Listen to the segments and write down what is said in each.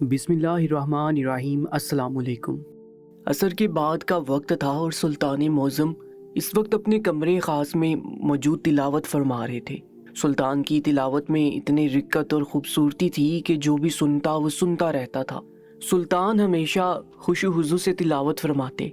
بسم اللہ الرحمن الرحیم۔ السلام علیکم۔ عصر کے بعد کا وقت تھا اور سلطان معظم اس وقت اپنے کمرے خاص میں موجود تلاوت فرما رہے تھے۔ سلطان کی تلاوت میں اتنی رقت اور خوبصورتی تھی کہ جو بھی سنتا وہ سنتا رہتا تھا۔ سلطان ہمیشہ خوش و خضوع سے تلاوت فرماتے۔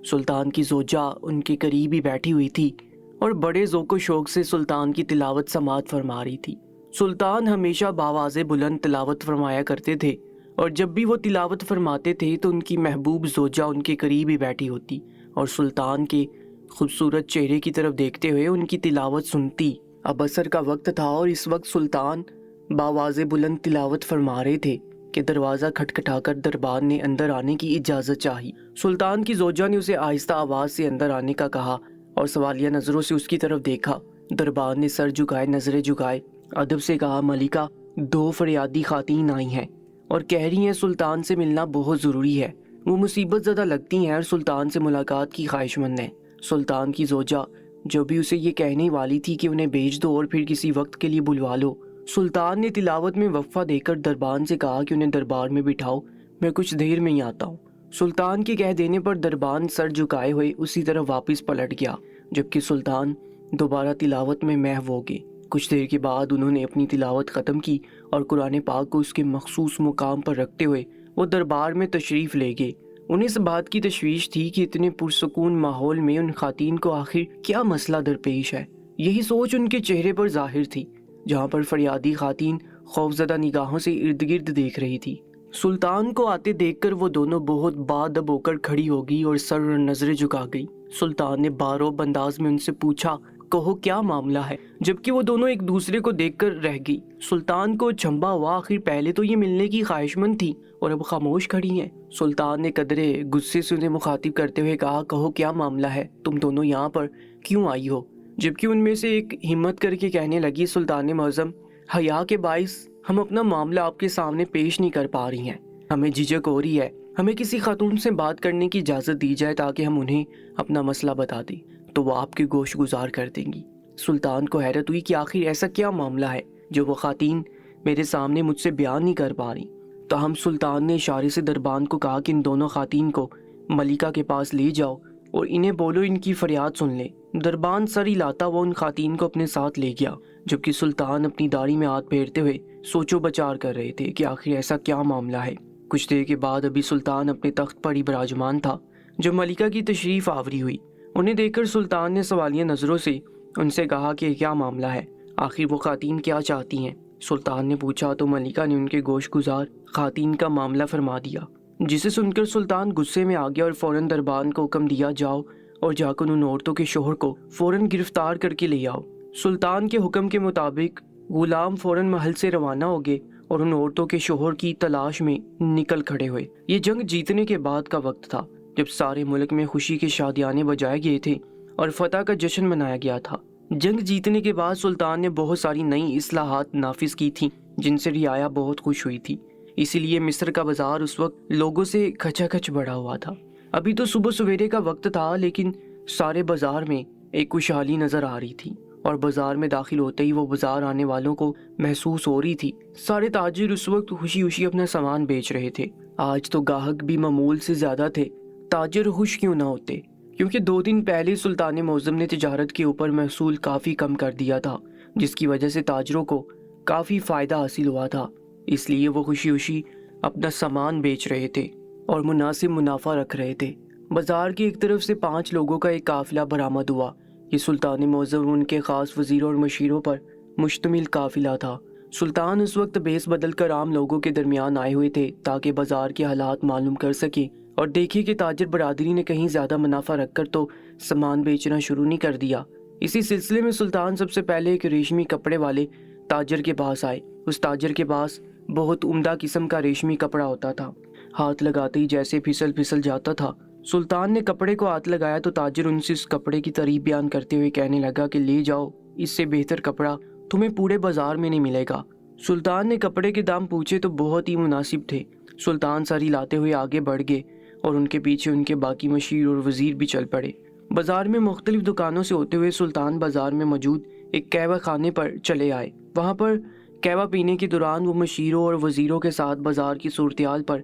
سلطان کی زوجہ ان کے قریب ہی بیٹھی ہوئی تھی اور بڑے ذوق و شوق سے سلطان کی تلاوت سماعت فرما رہی تھی۔ سلطان ہمیشہ باواز بلند تلاوت فرمایا کرتے تھے اور جب بھی وہ تلاوت فرماتے تھے تو ان کی محبوب زوجہ ان کے قریب ہی بیٹھی ہوتی اور سلطان کے خوبصورت چہرے کی طرف دیکھتے ہوئے ان کی تلاوت سنتی۔ اب عصر کا وقت تھا اور اس وقت سلطان باواز بلند تلاوت فرما رہے تھے کہ دروازہ کھٹکھٹا کر دربان نے اندر آنے کی اجازت چاہی۔ سلطان کی زوجہ نے اسے آہستہ آواز سے اندر آنے کا کہا اور سوالیہ نظروں سے اس کی طرف دیکھا۔ دربان نے سر جھکائے، نظریں جھکائے، ادب سے کہا، ملکہ، دو فریادی خواتین آئی ہیں اور کہہ رہی ہیں سلطان سے ملنا بہت ضروری ہے۔ وہ مصیبت زدہ لگتی ہیں اور سلطان سے ملاقات کی خواہش مند ہیں۔ سلطان کی زوجہ جو بھی اسے یہ کہنے والی تھی کہ انہیں بھیج دو اور پھر کسی وقت کے لیے بلوا لو، سلطان نے تلاوت میں وقفہ دے کر دربان سے کہا کہ انہیں دربار میں بٹھاؤ، میں کچھ دیر میں ہی آتا ہوں۔ سلطان کے کہہ دینے پر دربان سر جھکائے ہوئے اسی طرح واپس پلٹ گیا، جبکہ سلطان دوبارہ تلاوت میں محو ہو گئے۔ کچھ دیر کے بعد انہوں نے اپنی تلاوت ختم کی اور قرآن پاک کو اس کے مخصوص مقام پر رکھتے ہوئے وہ دربار میں تشریف لے گئے۔ انہیں اس بات کی تشویش تھی کہ اتنے پرسکون ماحول میں ان خواتین کو آخر کیا مسئلہ درپیش ہے۔ یہی سوچ ان کے چہرے پر ظاہر تھی، جہاں پر فریادی خواتین خوفزدہ نگاہوں سے ارد گرد دیکھ رہی تھی۔ سلطان کو آتے دیکھ کر وہ دونوں بہت باادب ہو کر کھڑی ہو گئی اور سر اور نظریں جھکا گئی۔ سلطان نے باروب انداز میں ان سے پوچھا، کہو کیا معاملہ ہے؟ جبکہ وہ دونوں ایک دوسرے کو دیکھ کر رہ گئی۔ سلطان کو چنبا ہوا، آخر پہلے تو یہ ملنے کی خواہش مند تھی اور اب خاموش کھڑی ہیں۔ سلطان نے قدرے غصے سے انہیں مخاطب کرتے ہوئے کہا، کہو کیا معاملہ ہے؟ تم دونوں یہاں پر کیوں آئی ہو؟ جبکہ ان میں سے ایک ہمت کر کے کہنے لگی، سلطان معظم، حیا کے باعث ہم اپنا معاملہ آپ کے سامنے پیش نہیں کر پا رہی ہیں، ہمیں جھجک ہو رہی ہے، ہمیں کسی خاتون سے بات کرنے کی اجازت دی جائے تاکہ ہم انہیں اپنا مسئلہ بتا دیں تو وہ آپ کے گوش گزار کر دیں گی۔ سلطان کو حیرت ہوئی کہ آخر ایسا کیا معاملہ ہے جو وہ خواتین میرے سامنے مجھ سے بیان نہیں کر پا رہی۔ تاہم سلطان نے اشارے سے دربان کو کہا کہ ان دونوں خواتین کو ملکہ کے پاس لے جاؤ اور انہیں بولو ان کی فریاد سن لے۔ دربان سر ہلاتا وہ ان خواتین کو اپنے ساتھ لے گیا، جبکہ سلطان اپنی داڑھی میں ہاتھ پھیرتے ہوئے سوچو بچار کر رہے تھے کہ آخر ایسا کیا معاملہ ہے۔ کچھ دیر کے بعد ابھی سلطان اپنے تخت پر ہی براجمان تھا جو ملکہ کی تشریف آوری ہوئی۔ انہیں دیکھ کر سلطان نے سوالیہ نظروں سے ان سے کہا کہ کیا معاملہ ہے، آخر وہ خواتین کیا چاہتی ہیں؟ سلطان نے پوچھا تو ملکہ نے ان کے گوش گزار خواتین کا معاملہ فرما دیا، جسے سن کر سلطان غصے میں آ گیا اور فوراً دربان کو حکم دیا، جاؤ اور جا کر ان عورتوں کے شوہر کو فوراً گرفتار کر کے لے آؤ۔ سلطان کے حکم کے مطابق غلام فوراً محل سے روانہ ہو گئے اور ان عورتوں کے شوہر کی تلاش میں نکل کھڑے ہوئے۔ یہ جنگ جیتنے کے بعد کا وقت تھا جب سارے ملک میں خوشی کے شادیانے بجائے گئے تھے اور فتح کا جشن منایا گیا تھا۔ جنگ جیتنے کے بعد سلطان نے بہت ساری نئی اصلاحات نافذ کی تھیں جن سے رعایا بہت خوش ہوئی تھی، اسی لیے مصر کا بازار اس وقت لوگوں سے کھچا کھچ بھرا ہوا تھا۔ ابھی تو صبح سویرے کا وقت تھا لیکن سارے بازار میں ایک خوشحالی نظر آ رہی تھی اور بازار میں داخل ہوتے ہی وہ بازار آنے والوں کو محسوس ہو رہی تھی۔ سارے تاجر اس وقت خوشی خوشی اپنا سامان بیچ رہے تھے۔ آج تو گاہک بھی معمول سے زیادہ تھے، تاجر خوش کیوں نہ ہوتے، کیونکہ 2 دن پہلے سلطان معظم نے تجارت کے اوپر محصول کافی کم کر دیا تھا، جس کی وجہ سے تاجروں کو کافی فائدہ حاصل ہوا تھا، اس لیے وہ خوشی خوشی اپنا سامان بیچ رہے تھے اور مناسب منافع رکھ رہے تھے۔ بازار کی ایک طرف سے 5 لوگوں کا ایک قافلہ برآمد ہوا۔ یہ سلطان معظم اور ان کے خاص وزیروں اور مشیروں پر مشتمل قافلہ تھا۔ سلطان اس وقت بیس بدل کر عام لوگوں کے درمیان آئے ہوئے تھے تاکہ بازار کے حالات معلوم کر سکیں اور دیکھیں کہ تاجر برادری نے کہیں زیادہ منافع رکھ کر تو سامان بیچنا شروع نہیں کر دیا۔ اسی سلسلے میں سلطان سب سے پہلے ایک ریشمی کپڑے والے تاجر کے پاس آئے۔ اس تاجر کے پاس بہت عمدہ قسم کا ریشمی کپڑا ہوتا تھا، ہاتھ لگاتے ہی جیسے پھسل پھسل جاتا تھا۔ سلطان نے کپڑے کو ہاتھ لگایا تو تاجر ان سے اس کپڑے کی تعریف بیان کرتے ہوئے کہنے لگا کہ لے جاؤ، اس سے بہتر کپڑا تمہیں پورے بازار میں نہیں ملے گا۔ سلطان نے کپڑے کے دام پوچھے تو بہت ہی مناسب تھے۔ سلطان سر ہلاتے ہوئے آگے بڑھ گئے اور ان کے پیچھے ان کے باقی مشیر اور وزیر بھی چل پڑے۔ بازار میں مختلف دکانوں سے ہوتے ہوئے سلطان بازار میں موجود ایک قہوہ خانے پر چلے آئے۔ وہاں پر قہوہ پینے کے دوران وہ مشیروں اور وزیروں کے ساتھ بازار کی صورتحال پر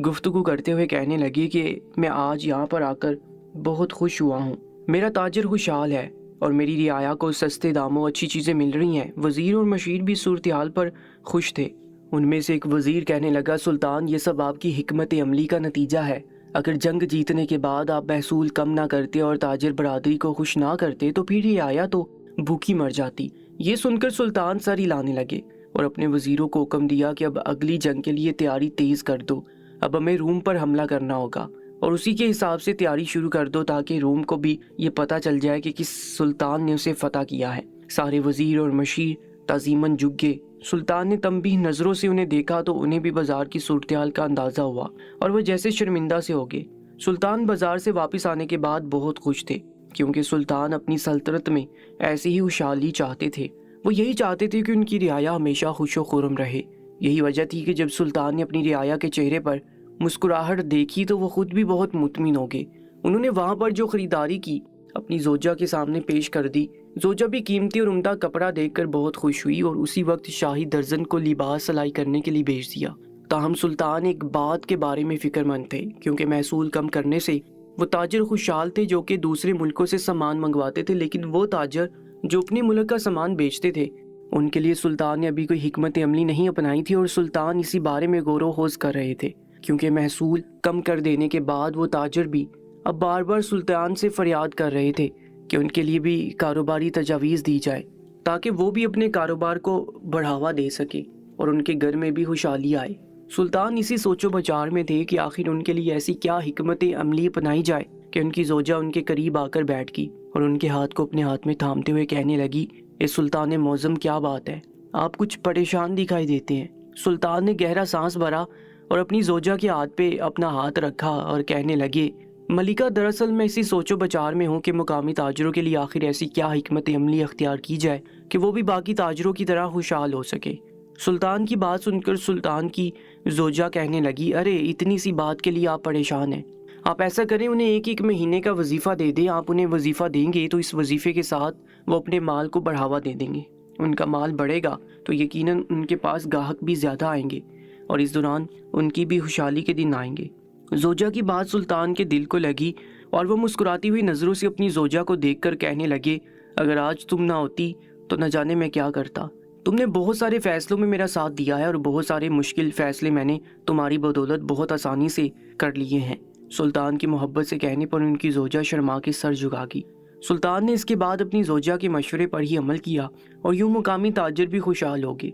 گفتگو کرتے ہوئے کہنے لگی کہ میں آج یہاں پر آ کر بہت خوش ہوا ہوں۔ میرا تاجر خوشحال ہے اور میری رعایا کو سستے داموں اچھی چیزیں مل رہی ہیں۔ وزیر اور مشیر بھی صورتحال پر خوش تھے۔ ان میں سے ایک وزیر کہنے لگا، سلطان، یہ سب آپ کی حکمت عملی کا نتیجہ ہے۔ اگر جنگ جیتنے کے بعد آپ محصول کم نہ کرتے اور تاجر برادری کو خوش نہ کرتے تو پھر رعایا تو بھوکی مر جاتی۔ یہ سن کر سلطان سر ہلانے لگے اور اپنے وزیروں کو حکم دیا کہ اب اگلی جنگ کے لیے تیاری تیز کر دو۔ اب ہمیں روم پر حملہ کرنا ہوگا اور اسی کے حساب سے تیاری شروع کر دو تاکہ روم کو بھی یہ پتہ چل جائے کہ کس سلطان نے اسے فتح کیا ہے۔ سارے وزیر اور مشیر تعظیماً جھک گئے۔ سلطان نے تنبیہ نظروں سے انہیں دیکھا تو انہیں بھی بازار کی صورتحال کا اندازہ ہوا اور وہ جیسے شرمندہ سے ہو گئے۔ سلطان بازار سے واپس آنے کے بعد بہت خوش تھے کیونکہ سلطان اپنی سلطنت میں ایسی ہی خوشحالی چاہتے تھے۔ وہ یہی چاہتے تھے کہ ان کی رعایا ہمیشہ خوش و خرم رہے۔ یہی وجہ تھی کہ جب سلطان نے اپنی رعایا کے چہرے پر مسکراہٹ دیکھی تو وہ خود بھی بہت مطمئن ہو گئے۔ انہوں نے وہاں پر جو خریداری کی اپنی زوجہ کے سامنے پیش کر دی۔ زوجہ بھی قیمتی اور عمدہ کپڑا دیکھ کر بہت خوش ہوئی اور اسی وقت شاہی درزن کو لباس سلائی کرنے کے لیے بھیج دیا۔ تاہم سلطان ایک بات کے بارے میں فکر مند تھے، کیونکہ محصول کم کرنے سے وہ تاجر خوشحال تھے جو کہ دوسرے ملکوں سے سامان منگواتے تھے، لیکن وہ تاجر جو اپنے ملک کا سامان بیچتے تھے ان کے لیے سلطان نے ابھی کوئی حکمت عملی نہیں اپنائی تھی، اور سلطان اسی بارے میں غور و خوض کر رہے تھے کیونکہ محصول کم کر دینے کے بعد وہ تاجر بھی اب بار بار سلطان سے فریاد کر رہے تھے کہ ان کے لیے بھی کاروباری تجاویز دی جائے تاکہ وہ بھی اپنے کاروبار کو بڑھاوا دے سکے اور ان کے گھر میں بھی خوشحالی آئے۔ سلطان اسی سوچ و بچار میں تھے کہ آخر ان کے لیے ایسی کیا حکمت عملی اپنائی جائے کہ ان کی زوجہ ان کے قریب آ کر بیٹھ گئی اور ان کے ہاتھ کو اپنے ہاتھ میں تھامتے ہوئے کہنے لگی، اے سلطان معظم، کیا بات ہے؟ آپ کچھ پریشان دکھائی دیتے ہیں۔ سلطان نے گہرا سانس بھرا اور اپنی زوجہ کے ہاتھ پہ اپنا ہاتھ رکھا اور کہنے لگے، ملکہ، دراصل میں اسی سوچ و بچار میں ہوں کہ مقامی تاجروں کے لیے آخر ایسی کیا حکمت عملی اختیار کی جائے کہ وہ بھی باقی تاجروں کی طرح خوشحال ہو سکے۔ سلطان کی بات سن کر سلطان کی زوجہ کہنے لگی، ارے اتنی سی بات کے لیے آپ پریشان ہیں؟ آپ ایسا کریں، انہیں ایک مہینے کا وظیفہ دے دیں۔ آپ انہیں وظیفہ دیں گے تو اس وظیفے کے ساتھ وہ اپنے مال کو بڑھاوا دے دیں گے۔ ان کا مال بڑھے گا تو یقیناً ان کے پاس گاہک بھی زیادہ آئیں گے اور اس دوران ان کی بھی خوشحالی کے دن آئیں گے۔ زوجہ کی بات سلطان کے دل کو لگی اور وہ مسکراتی ہوئی نظروں سے اپنی زوجہ کو دیکھ کر کہنے لگے، اگر آج تم نہ ہوتی تو نہ جانے میں کیا کرتا۔ تم نے بہت سارے فیصلوں میں میرا ساتھ دیا ہے اور بہت سارے مشکل فیصلے میں نے تمہاری بدولت بہت آسانی سے کر لیے ہیں۔ سلطان کی محبت سے کہنے پر ان کی زوجہ شرما کے سر جھکا گئی۔ سلطان نے اس کے بعد اپنی زوجہ کے مشورے پر ہی عمل کیا اور یوں مقامی تاجر بھی خوشحال ہو گئے۔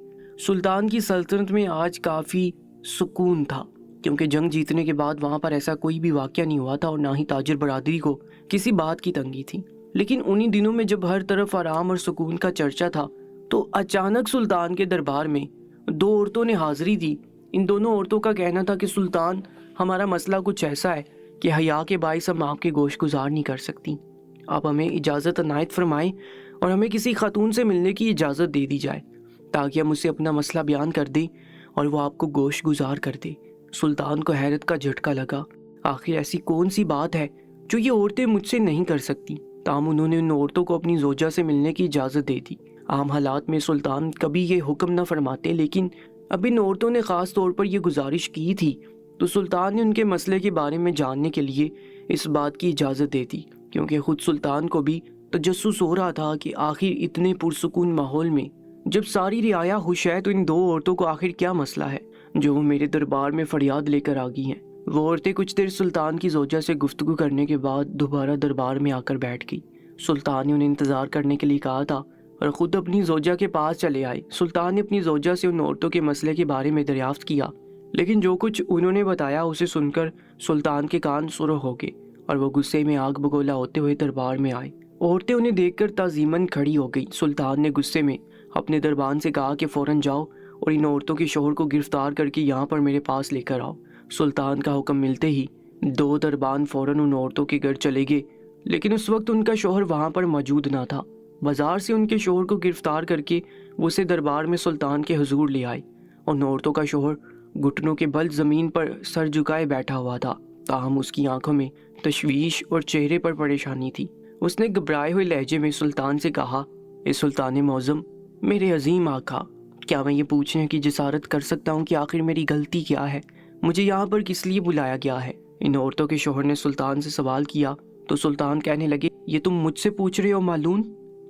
سلطان کی سلطنت میں آج کافی سکون تھا کیونکہ جنگ جیتنے کے بعد وہاں پر ایسا کوئی بھی واقعہ نہیں ہوا تھا اور نہ ہی تاجر برادری کو کسی بات کی تنگی تھی۔ لیکن انہی دنوں میں جب ہر طرف آرام اور سکون کا چرچا تھا تو اچانک سلطان کے دربار میں دو عورتوں نے حاضری دی۔ ان دونوں عورتوں کا کہنا تھا کہ سلطان، ہمارا مسئلہ کچھ ایسا ہے کہ حیا کے باعث ہم آپ کے گوش گزار نہیں کر سکتی۔ آپ ہمیں اجازت عنایت فرمائیں اور ہمیں کسی خاتون سے ملنے کی اجازت دے دی جائے تاکہ ہم اسے اپنا مسئلہ بیان کر دیں اور وہ آپ کو گوش گزار کر دے۔ سلطان کو حیرت کا جھٹکا لگا، آخر ایسی کون سی بات ہے جو یہ عورتیں مجھ سے نہیں کر سکتی؟ تاہم انہوں نے ان عورتوں کو اپنی زوجہ سے ملنے کی اجازت دے دی۔ عام حالات میں سلطان کبھی یہ حکم نہ فرماتے، لیکن اب ان عورتوں نے خاص طور پر یہ گزارش کی تھی تو سلطان نے ان کے مسئلے کے بارے میں جاننے کے لیے اس بات کی اجازت دے دی، کیونکہ خود سلطان کو بھی تجسس ہو رہا تھا کہ آخر اتنے پرسکون ماحول میں جب ساری رعایا خوش ہے تو ان دو عورتوں کو آخر کیا مسئلہ ہے جو وہ میرے دربار میں فریاد لے کر آ گئی ہیں۔ وہ عورتیں کچھ دیر سلطان کی زوجہ سے گفتگو کرنے کے بعد دوبارہ دربار میں آ کر بیٹھ گئی۔ سلطان نے انہیں انتظار کرنے کے لیے کہا تھا اور خود اپنی زوجہ کے پاس چلے آئے۔ سلطان نے اپنی زوجہ سے ان عورتوں کے مسئلے کے بارے میں دریافت کیا، لیکن جو کچھ انہوں نے بتایا اسے سن کر سلطان کے کان سرخ ہو گئے اور وہ غصے میں آگ بگولا ہوتے ہوئے دربار میں آئے۔ عورتیں انہیں دیکھ کر تعظیماً کھڑی ہو گئی۔ سلطان نے غصے میں اپنے دربان سے کہا کہ فوراً جاؤ اور ان عورتوں کے شوہر کو گرفتار کر کے یہاں پر میرے پاس لے کر آؤ۔ سلطان کا حکم ملتے ہی دو دربان فوراً ان عورتوں کے گھر چلے گئے، لیکن اس وقت ان کا شوہر وہاں پر موجود نہ تھا۔ بازار سے ان کے شوہر کو گرفتار کر کے وہ اسے دربار میں سلطان کے حضور لے آئے۔ ان عورتوں کا شوہر گھٹنوں کے بل زمین پر سر جھکائے بیٹھا ہوا تھا، تاہم اس کی آنکھوں میں تشویش اور چہرے پر پریشانی تھی۔ اس نے گھبرائے ہوئے لہجے میں سلطان سے کہا، اے سلطان معظم، میرے عظیم آقا، کیا میں یہ پوچھنے کی جسارت کر سکتا ہوں کہ آخر میری غلطی کیا ہے؟ مجھے یہاں پر کس لیے بلایا گیا ہے؟ ان عورتوں کے شوہر نے سلطان سے سوال کیا تو سلطان کہنے لگے، یہ تم مجھ سے پوچھ رہے ہو معلوم؟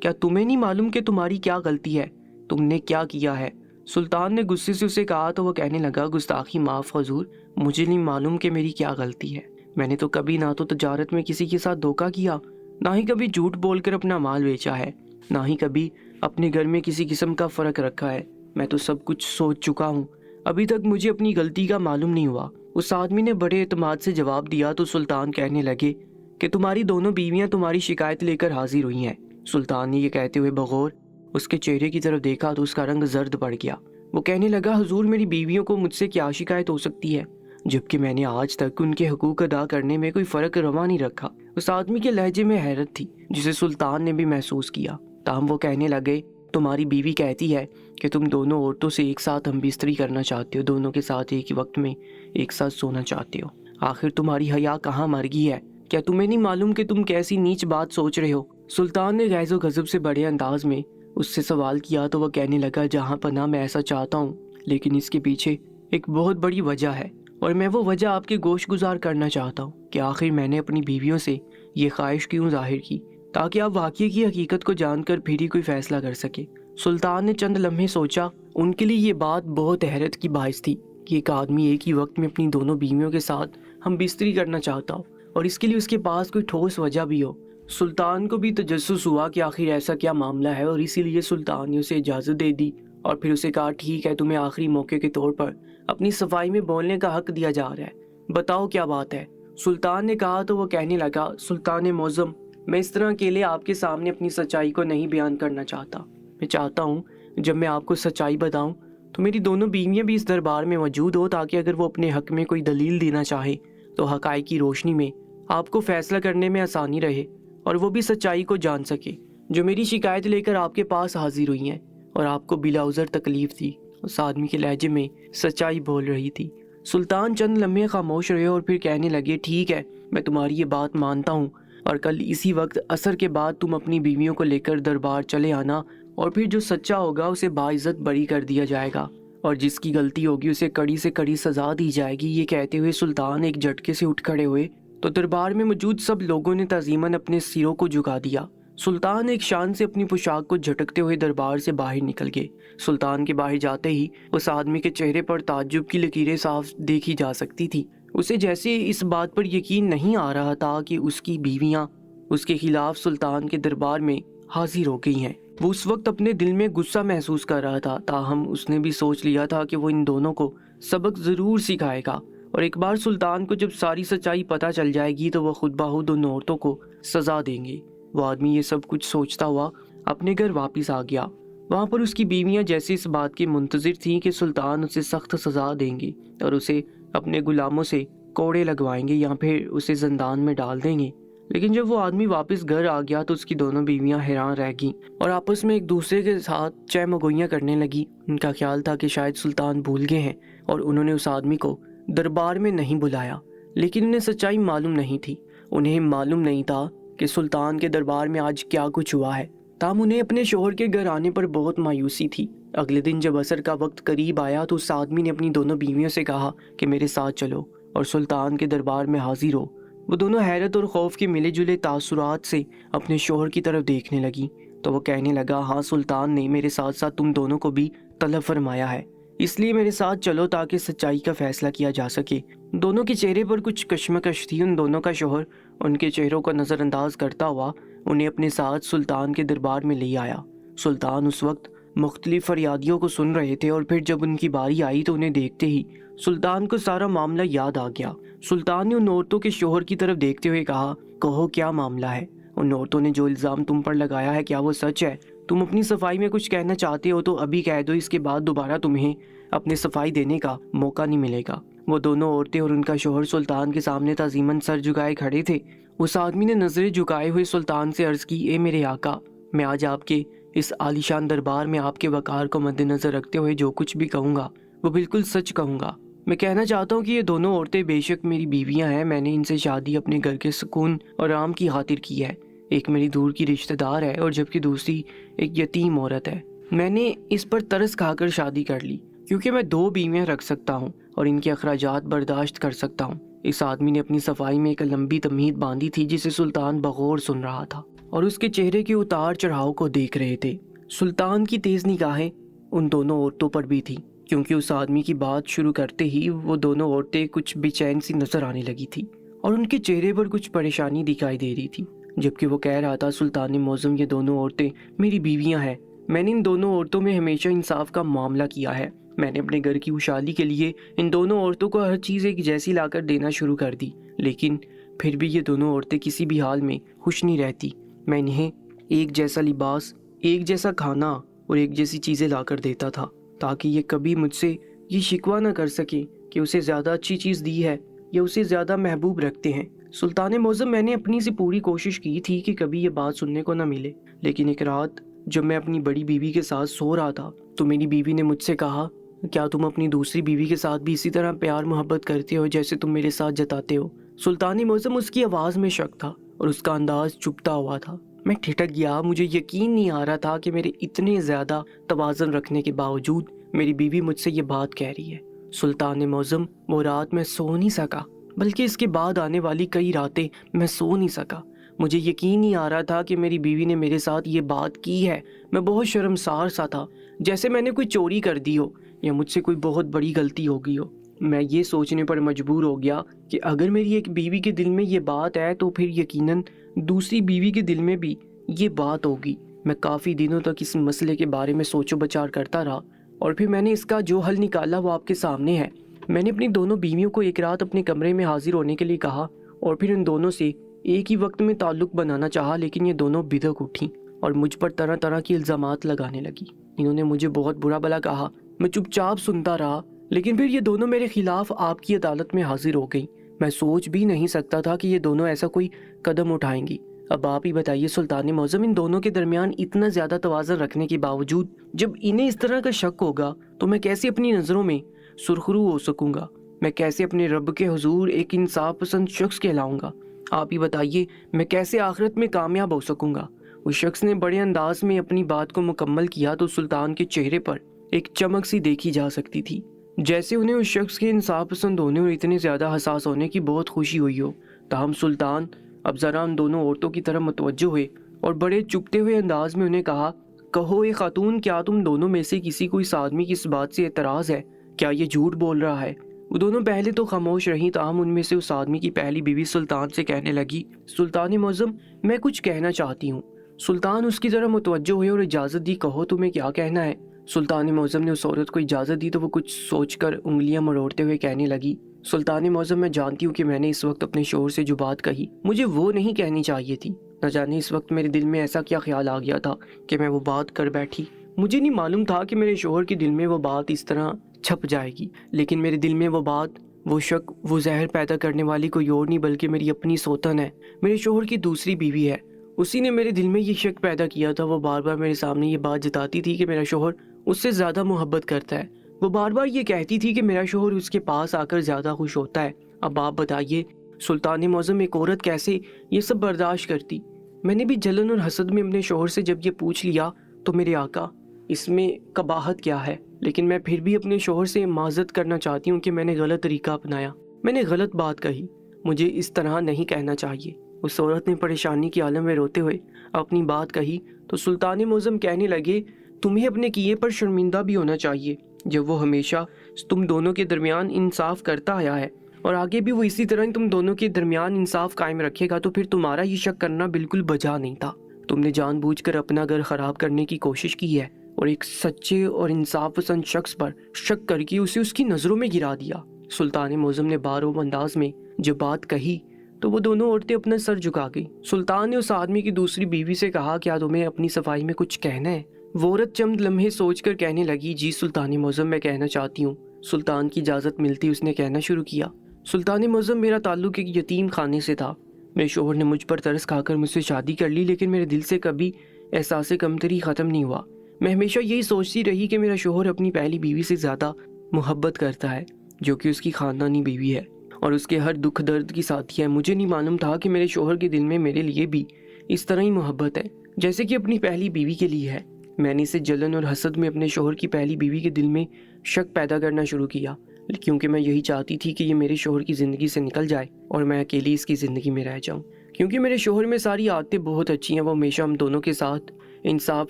کیا تمہیں نہیں معلوم کہ تمہاری کیا غلطی ہے؟ تم نے کیا کیا ہے؟ سلطان نے غصے سے اسے کہا تو وہ کہنے لگا، گستاخی معاف حضور، مجھے نہیں معلوم کہ میری کیا غلطی ہے۔ میں نے تو کبھی نہ تو تجارت میں کسی کے ساتھ دھوکہ کیا، نہ ہی کبھی جھوٹ بول کر اپنا مال بیچا ہے، نہ ہی کبھی اپنے گھر میں کسی قسم کا فرق رکھا ہے۔ میں تو سب کچھ سوچ چکا ہوں، ابھی تک مجھے اپنی غلطی کا معلوم نہیں ہوا۔ اس آدمی نے بڑے اعتماد سے جواب دیا تو سلطان کہنے لگے کہ تمہاری دونوں بیویاں تمہاری شکایت لے کر حاضر ہوئی ہیں۔ سلطان نے یہ کہتے ہوئے بغور اس کے چہرے کی طرف دیکھا تو اس کا رنگ زرد پڑ گیا۔ وہ کہنے لگا، حضور میری بیویوں کو مجھ سے کیا شکایت ہو سکتی ہے، جبکہ میں نے آج تک ان کے حقوق ادا کرنے میں کوئی فرق روا نہیں رکھا۔ اس آدمی کے لہجے میں حیرت تھی جسے سلطان نے بھی محسوس کیا، تاہم وہ کہنے لگے، تمہاری بیوی کہتی ہے کہ تم دونوں عورتوں سے ایک ساتھ ہم بستری کرنا چاہتے ہو، دونوں کے ساتھ ایک ہی وقت میں ایک ساتھ سونا چاہتے ہو۔ آخر تمہاری حیا کہاں مر گئی ہے؟ کیا تمہیں نہیں معلوم کہ تم کیسی نیچ بات سوچ رہے ہو؟ سلطان نے غیظ و غضب سے بڑے انداز میں اس سے سوال کیا تو وہ کہنے لگا، جہاں پناہ میں ایسا چاہتا ہوں، لیکن اس کے پیچھے ایک بہت بڑی وجہ ہے، اور میں وہ وجہ آپ کے گوش گزار کرنا چاہتا ہوں کہ آخر میں نے اپنی بیویوں سے یہ خواہش کیوں ظاہر کی، تاکہ آپ واقعے کی حقیقت کو جان کر پھر ہی کوئی فیصلہ کر سکے۔ سلطان نے چند لمحے سوچا۔ ان کے لیے یہ بات بہت حیرت کی باعث تھی کہ ایک آدمی ایک ہی وقت میں اپنی دونوں بیویوں کے ساتھ ہم بستری کرنا چاہتا ہو، اور اس کے لیے اس کے پاس کوئی ٹھوس وجہ بھی ہو۔ سلطان کو بھی تجسس ہوا کہ آخر ایسا کیا معاملہ ہے، اور اسی لیے سلطان نے اسے اجازت دے دی اور پھر اسے کہا، ٹھیک ہے، تمہیں آخری موقع کے طور پر اپنی صفائی میں بولنے کا حق دیا جا رہا ہے، بتاؤ کیا بات ہے؟ سلطان نے کہا تو وہ کہنے لگا، سلطان معظم، میں اس طرح اکیلے آپ کے سامنے اپنی سچائی کو نہیں بیان کرنا چاہتا۔ میں چاہتا ہوں جب میں آپ کو سچائی بتاؤں تو میری دونوں بیویاں بھی اس دربار میں موجود ہو، تاکہ اگر وہ اپنے حق میں کوئی دلیل دینا چاہے تو حقائق کی روشنی میں آپ کو فیصلہ کرنے میں آسانی رہے، اور وہ بھی سچائی کو جان سکے جو میری شکایت لے کر آپ کے پاس حاضر ہوئی ہیں اور آپ کو بلا عذر تکلیف دی۔ اس آدمی کے لہجے میں سچائی بول رہی تھی۔ سلطان چند لمحے خاموش رہے اور پھر کہنے لگے، ٹھیک ہے، میں تمہاری یہ بات مانتا ہوں، اور کل اسی وقت عصر کے بعد تم اپنی بیویوں کو لے کر دربار چلے آنا، اور پھر جو سچا ہوگا اسے باعزت بری کر دیا جائے گا، اور جس کی غلطی ہوگی اسے کڑی سے کڑی سزا دی جائے گی۔ یہ کہتے ہوئے سلطان ایک جھٹکے سے اٹھ کھڑے ہوئے تو دربار میں موجود سب لوگوں نے تعظیماً اپنے سروں کو جھکا دیا۔ سلطان ایک شان سے اپنی پوشاک کو جھٹکتے ہوئے دربار سے باہر نکل گئے۔ سلطان کے باہر جاتے ہی اس آدمی کے چہرے پر تعجب کی لکیریں صاف دیکھی جا سکتی تھی۔ اسے جیسے اس بات پر یقین نہیں آ رہا تھا کہ اس کی بیویاں اس کے خلاف سلطان کے دربار میں حاضر ہو گئی ہیں۔ وہ اس وقت اپنے دل میں غصہ محسوس کر رہا تھا، تاہم اس نے بھی سوچ لیا تھا کہ وہ ان دونوں کو سبق ضرور سکھائے گا، اور ایک بار سلطان کو جب ساری سچائی پتہ چل جائے گی تو وہ خود بخود ان عورتوں کو سزا دیں گے۔ وہ آدمی یہ سب کچھ سوچتا ہوا اپنے گھر واپس آ گیا۔ وہاں پر اس کی بیویاں جیسے اس بات کے منتظر تھیں کہ سلطان اسے سخت سزا دیں گے اور اسے اپنے غلاموں سے کوڑے لگوائیں گے یا پھر اسے زندان میں ڈال دیں گے۔ لیکن جب وہ آدمی واپس گھر آ گیا تو اس کی دونوں بیویاں حیران رہ گئیں اور آپس میں ایک دوسرے کے ساتھ چہ مگوئیاں کرنے لگی۔ ان کا خیال تھا کہ شاید سلطان بھول گئے ہیں اور انہوں نے اس آدمی کو دربار میں نہیں بلایا، لیکن انہیں سچائی معلوم نہیں تھی۔ انہیں معلوم نہیں تھا کہ سلطان کے دربار میں آج کیا کچھ ہوا ہے۔ تاہم انہیں اپنے شوہر کے گھر آنے پر بہت مایوسی تھی۔ اگلے دن جب عصر کا وقت قریب آیا تو اس آدمی نے اپنی دونوں بیویوں سے کہا کہ میرے ساتھ چلو اور سلطان کے دربار میں حاضر ہو۔ وہ دونوں حیرت اور خوف کے ملے جلے تاثرات سے اپنے شوہر کی طرف دیکھنے لگی تو وہ کہنے لگا، ہاں، سلطان نے میرے ساتھ ساتھ تم دونوں کو بھی طلب فرمایا ہے، اس لیے میرے ساتھ چلو تاکہ سچائی کا فیصلہ کیا جا سکے۔ دونوں کے چہرے پر کچھ کشمکش تھی۔ ان دونوں کا شوہر ان کے چہروں کو نظر انداز کرتا ہوا انہیں اپنے ساتھ سلطان کے دربار میں لے آیا۔ سلطان اس وقت مختلف فریادیوں کو سن رہے تھے اور پھر جب ان کی باری آئی تو انہیں دیکھتے ہی سلطان کو سارا معاملہ یاد آ گیا۔ سلطان نے ان عورتوں کے شوہر کی طرف دیکھتے ہوئے کہا، کہو کیا معاملہ ہے؟ ان عورتوں نے جو الزام تم پر لگایا ہے کیا وہ سچ ہے؟ تم اپنی صفائی میں کچھ کہنا چاہتے ہو تو ابھی کہہ دو، اس کے بعد دوبارہ تمہیں اپنے صفائی دینے کا موقع نہیں ملے گا۔ وہ دونوں عورتیں اور ان کا شوہر سلطان کے سامنے تعظیماً سر جھکائے کھڑے تھے۔ اس آدمی نے نظریں جھکائے ہوئے سلطان سے عرض کی، اے میرے آقا، میں آج آپ کے اس عالیشان دربار میں آپ کے وقار کو مد نظر رکھتے ہوئے جو کچھ بھی کہوں گا وہ بالکل سچ کہوں گا۔ میں کہنا چاہتا ہوں کہ یہ دونوں عورتیں بے شک میری بیویاں ہیں۔ میں نے ان سے شادی اپنے گھر کے سکون اور آرام کی خاطر کی ہے۔ ایک میری دور کی رشتہ دار ہے اور جبکہ دوسری ایک یتیم عورت ہے۔ میں نے اس پر ترس کھا کر شادی کر لی کیونکہ میں 2 بیویاں رکھ سکتا ہوں اور ان کے اخراجات برداشت کر سکتا ہوں۔ اس آدمی نے اپنی صفائی میں ایک لمبی تمہید باندھی تھی جسے سلطان بغور سن رہا تھا اور اس کے چہرے کے اتار چڑھاؤ کو دیکھ رہے تھے۔ سلطان کی تیز نگاہیں ان دونوں عورتوں پر بھی تھی کیونکہ اس آدمی کی بات شروع کرتے ہی وہ دونوں عورتیں کچھ بے چین سی نظر آنے لگی تھی اور ان کے چہرے پر کچھ پریشانی دکھائی دے رہی تھی۔ جبکہ وہ کہہ رہا تھا، سلطان معظم یہ دونوں عورتیں میری بیویاں ہیں۔ میں نے ان دونوں عورتوں میں ہمیشہ انصاف کا معاملہ کیا ہے۔ میں نے اپنے گھر کی خوشحالی کے لیے ان دونوں عورتوں کو ہر چیز ایک جیسی لا کر دینا شروع کر دی، لیکن پھر بھی یہ دونوں عورتیں کسی بھی حال میں خوش نہیں رہتی۔ میں انہیں ایک جیسا لباس، ایک جیسا کھانا اور ایک جیسی چیزیں لا کر دیتا تھا تاکہ یہ کبھی مجھ سے یہ شکوہ نہ کر سکیں کہ اسے زیادہ اچھی چیز دی ہے یا اسے زیادہ محبوب رکھتے ہیں۔ سلطان معظم، میں نے اپنی سے پوری کوشش کی تھی کہ کبھی یہ بات سننے کو نہ ملے، لیکن ایک رات جب میں اپنی بڑی بیوی کے ساتھ سو رہا تھا تو میری بیوی نے مجھ سے کہا، کیا تم اپنی دوسری بیوی کے ساتھ بھی اسی طرح پیار محبت کرتے ہو جیسے تم میرے ساتھ جتاتے ہو؟ سلطان معظم، اس کی آواز میں شک تھا اور اس کا انداز چپتا ہوا تھا۔ میں ٹھٹک گیا۔ مجھے یقین نہیں آ رہا تھا کہ میرے اتنے زیادہ توازن رکھنے کے باوجود میری بیوی مجھ سے یہ بات کہہ رہی ہے۔ سلطان معظم، وہ رات میں سو نہیں سکا، بلکہ اس کے بعد آنے والی کئی راتیں میں سو نہیں سکا۔ مجھے یقین نہیں آ رہا تھا کہ میری بیوی نے میرے ساتھ یہ بات کی ہے۔ میں بہت شرمسار سا تھا، جیسے میں نے کوئی چوری کر دی ہو یا مجھ سے کوئی بہت بڑی غلطی ہو گئی ہو۔ میں یہ سوچنے پر مجبور ہو گیا کہ اگر میری ایک بیوی کے دل میں یہ بات ہے تو پھر یقیناً دوسری بیوی کے دل میں بھی یہ بات ہوگی۔ میں کافی دنوں تک اس مسئلے کے بارے میں سوچ و بچار کرتا رہا اور پھر میں نے اس کا جو حل نکالا وہ آپ کے سامنے ہے۔ میں نے اپنی دونوں بیویوں کو ایک رات اپنے کمرے میں حاضر ہونے کے لیے کہا اور پھر ان دونوں سے ایک ہی وقت میں تعلق بنانا چاہا، لیکن یہ دونوں بدک اٹھیں اور مجھ پر طرح طرح کی الزامات لگانے لگی۔ انہوں نے مجھے بہت برا بھلا کہا۔ میں چپ چاپ سنتا رہا، لیکن پھر یہ دونوں میرے خلاف آپ کی عدالت میں حاضر ہو گئیں۔ میں سوچ بھی نہیں سکتا تھا کہ یہ دونوں ایسا کوئی قدم اٹھائیں گی۔ اب آپ ہی بتائیے سلطان معظم، ان دونوں کے درمیان اتنا زیادہ توازن رکھنے کے باوجود جب انہیں اس طرح کا شک ہوگا تو میں کیسے اپنی نظروں میں سرخرو ہو سکوں گا؟ میں کیسے اپنے رب کے حضور ایک انصاف پسند شخص کہلاؤں گا؟ آپ ہی بتائیے میں کیسے آخرت میں کامیاب ہو سکوں گا؟ اس شخص نے بڑے انداز میں اپنی بات کو مکمل کیا تو سلطان کے چہرے پر ایک چمک سی دیکھی جا سکتی تھی، جیسے انہیں اس شخص کے انصاف پسند ہونے اور اتنے زیادہ حساس ہونے کی بہت خوشی ہوئی ہو۔ تاہم سلطان اب ذرا ان دونوں عورتوں کی طرف متوجہ ہوئے اور بڑے چپتے ہوئے انداز میں انہیں کہا، کہو اے خاتون، کیا تم دونوں میں سے کسی کو اس آدمی کی اس بات سے اعتراض ہے؟ کیا یہ جھوٹ بول رہا ہے؟ وہ دونوں پہلے تو خاموش رہیں، تاہم ان میں سے اس آدمی کی پہلی بیوی سلطان سے کہنے لگی، سلطان معظم، میں کچھ کہنا چاہتی ہوں۔ سلطان اس کی طرف متوجہ ہوئے اور اجازت دی، کہو تمہیں کیا کہنا ہے؟ سلطان معظم نے اس عورت کو اجازت دی تو وہ کچھ سوچ کر انگلیاں مروڑتے ہوئے کہنے لگی، سلطان معظم، میں جانتی ہوں کہ میں نے اس وقت اپنے شوہر سے جو بات کہی مجھے وہ نہیں کہنی چاہیے تھی۔ نہ جانے اس وقت میرے دل میں ایسا کیا خیال آ گیا تھا کہ میں وہ بات کر بیٹھی۔ مجھے نہیں معلوم تھا کہ میرے شوہر کے دل میں وہ بات اس طرح چھپ جائے گی، لیکن میرے دل میں وہ بات، وہ شک، وہ زہر پیدا کرنے والی کوئی اور نہیں بلکہ میری اپنی سوتن ہے، میرے شوہر کی دوسری بیوی ہے۔ اسی نے میرے دل میں یہ شک پیدا کیا تھا۔ وہ بار بار میرے سامنے یہ بات جتاتی تھی کہ میرا شوہر اس سے زیادہ محبت کرتا ہے۔ وہ بار بار یہ کہتی تھی کہ میرا شوہر اس کے پاس آ کر زیادہ خوش ہوتا ہے۔ اب آپ بتائیے سلطان معظم، ایک عورت کیسے یہ سب برداشت کرتی؟ میں نے بھی جلن اور حسد میں اپنے شوہر سے جب یہ پوچھ لیا تو میرے آقا، اس میں قباحت کیا ہے؟ لیکن میں پھر بھی اپنے شوہر سے معذرت کرنا چاہتی ہوں کہ میں نے غلط طریقہ اپنایا، میں نے غلط بات کہی، مجھے اس طرح نہیں کہنا چاہیے۔ اس عورت نے پریشانی کی عالم میں روتے ہوئے اپنی بات کہی تو سلطان معظم کہنے لگے، تمہیں اپنے کیے پر شرمندہ بھی ہونا چاہیے، جب وہ ہمیشہ تم دونوں کے درمیان انصاف کرتا آیا ہے اور آگے بھی وہ اسی طرح تم دونوں کے درمیان انصاف قائم رکھے گا، تو پھر تمہارا یہ شک کرنا بالکل بجا نہیں تھا۔ تم نے جان بوجھ کر اپنا گھر خراب کرنے کی کوشش کی ہے اور ایک سچے اور انصاف پسند شخص پر شک کر کے اسے اس کی نظروں میں گرا دیا۔ سلطان معظم نے بارو انداز میں جب بات کہی تو وہ دونوں عورتیں اپنا سر جھکا گئی۔ سلطان نے اس آدمی کی دوسری بیوی سے کہا، کیا تمہیں اپنی صفائی میں کچھ کہنا ہے؟ وہ عورت چند لمحے سوچ کر کہنے لگی، جی سلطان معظم، میں کہنا چاہتی ہوں۔ سلطان کی اجازت ملتی اس نے کہنا شروع کیا، سلطان معظم، میرا تعلق ایک یتیم خانے سے تھا۔ میرے شوہر نے مجھ پر ترس کھا کر مجھ سے شادی کر لی، لیکن میرے دل سے کبھی احساس کمتری ختم نہیں ہوا۔ میں ہمیشہ یہی سوچتی رہی کہ میرا شوہر اپنی پہلی بیوی سے زیادہ محبت کرتا ہے، جو کہ اس کی خاندانی بیوی ہے اور اس کے ہر دکھ درد کی ساتھی ہے۔ مجھے نہیں معلوم تھا کہ میرے شوہر کے دل میں میرے لیے بھی اس طرح ہی محبت ہے جیسے کہ اپنی پہلی بیوی کے لیے ہے۔ میں نے اسے جلن اور حسد میں اپنے شوہر کی پہلی بیوی کے دل میں شک پیدا کرنا شروع کیا، کیونکہ میں یہی چاہتی تھی کہ یہ میرے شوہر کی زندگی سے نکل جائے اور میں اکیلی اس کی زندگی میں رہ جاؤں۔ کیونکہ میرے شوہر میں ساری عادتیں بہت اچھی ہیں، وہ ہمیشہ ہم دونوں کے ساتھ انصاف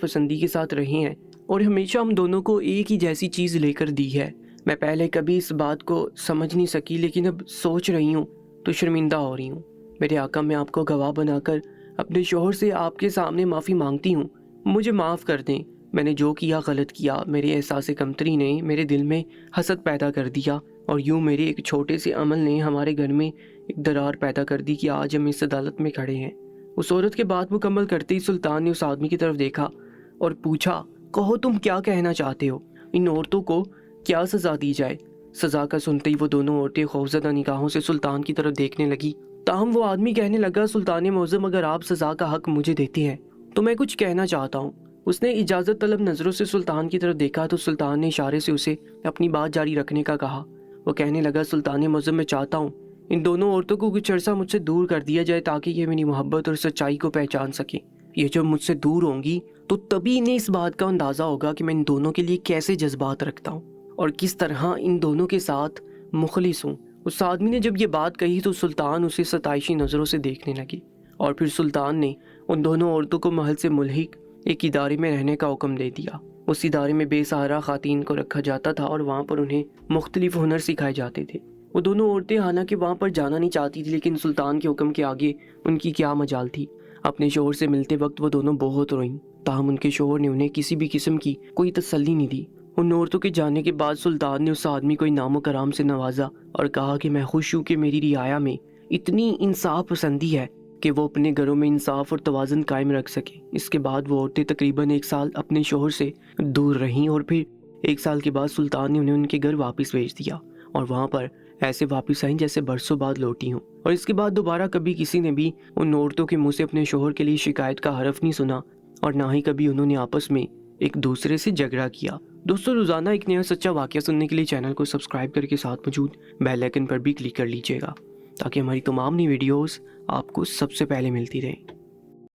پسندی کے ساتھ رہے ہیں اور ہمیشہ ہم دونوں کو ایک ہی جیسی چیز لے کر دی ہے۔ میں پہلے کبھی اس بات کو سمجھ نہیں سکی، لیکن اب سوچ رہی ہوں تو شرمندہ ہو رہی ہوں۔ میرے آقا، میں آپ کو گواہ بنا کر اپنے شوہر سے آپ کے سامنے معافی مانگتی ہوں، مجھے معاف کر دیں۔ میں نے جو کیا غلط کیا، میرے احساس کمتری نے میرے دل میں حسد پیدا کر دیا، اور یوں میرے ایک چھوٹے سے عمل نے ہمارے گھر میں ایک درار پیدا کر دی کہ آج ہم اس عدالت میں کھڑے ہیں۔ اس عورت کے بات مکمل کرتے ہی سلطان نے اس آدمی کی طرف دیکھا اور پوچھا، کہو تم کیا کہنا چاہتے ہو؟ ان عورتوں کو کیا سزا دی جائے؟ سزا کا سنتے ہی وہ دونوں عورتیں خوفزدہ نگاہوں سے سلطان کی طرف دیکھنے لگی۔ تاہم وہ آدمی کہنے لگا، سلطان معظم، اگر آپ سزا کا حق مجھے دیتے ہیں تو میں کچھ کہنا چاہتا ہوں۔ اس نے اجازت طلب نظروں سے سلطان کی طرف دیکھا تو سلطان نے اشارے سے اسے اپنی بات جاری رکھنے کا کہا۔ وہ کہنے لگا، سلطان معظم، میں چاہتا ہوں ان دونوں عورتوں کو کچھ عرصہ مجھ سے دور کر دیا جائے تاکہ یہ میری محبت اور سچائی کو پہچان سکیں۔ یہ جب مجھ سے دور ہوں گی تو تبھی انہیں اس بات کا اندازہ ہوگا کہ میں ان دونوں کے لیے کیسے جذبات رکھتا ہوں اور کس طرح ان دونوں کے ساتھ مخلص ہوں۔ اس آدمی نے جب یہ بات کہی تو سلطان اسے ستائشی نظروں سے دیکھنے لگی، اور پھر سلطان نے ان دونوں عورتوں کو محل سے ملحق ایک ادارے میں رہنے کا حکم دے دیا۔ اس ادارے میں بے سہارا خواتین کو رکھا جاتا تھا اور وہاں پر انہیں مختلف ہنر سکھائے جاتے تھے۔ وہ دونوں عورتیں حالانکہ وہاں پر جانا نہیں چاہتی تھی، لیکن سلطان کے حکم کے آگے ان کی کیا مجال تھی۔ اپنے شوہر سے ملتے وقت وہ دونوں بہت روئیں، تاہم ان کے شوہر نے انہیں کسی بھی قسم کی کوئی تسلی نہیں دی۔ ان عورتوں کے جانے کے بعد سلطان نے اس آدمی کو انعام و کرام سے نوازا اور کہا کہ میں خوش ہوں کہ میری رعایا میں اتنی انصاف پسندی ہے کہ وہ اپنے گھروں میں انصاف اور توازن قائم رکھ سکے۔ اس کے بعد وہ عورتیں تقریباً 1 سال اپنے شوہر سے دور رہیں، اور پھر 1 سال کے بعد سلطان نے انہیں ان کے گھر واپس بھیج دیا، اور وہاں پر ایسے واپس آئیں جیسے برسوں بعد لوٹی ہوں۔ اور اس کے بعد دوبارہ کبھی کسی نے بھی ان عورتوں کے منہ سے اپنے شوہر کے لیے شکایت کا حرف نہیں سنا، اور نہ ہی کبھی انہوں نے آپس میں ایک دوسرے سے جھگڑا کیا۔ دوستوں، روزانہ ایک نیا سچا واقعہ سننے کے لیے چینل کو سبسکرائب کر کے ساتھ موجود بیل آئیکن پر بھی کلک کر لیجیے گا تاکہ ہماری تمام نئی ویڈیوز آپ کو سب سے پہلے ملتی رہیں۔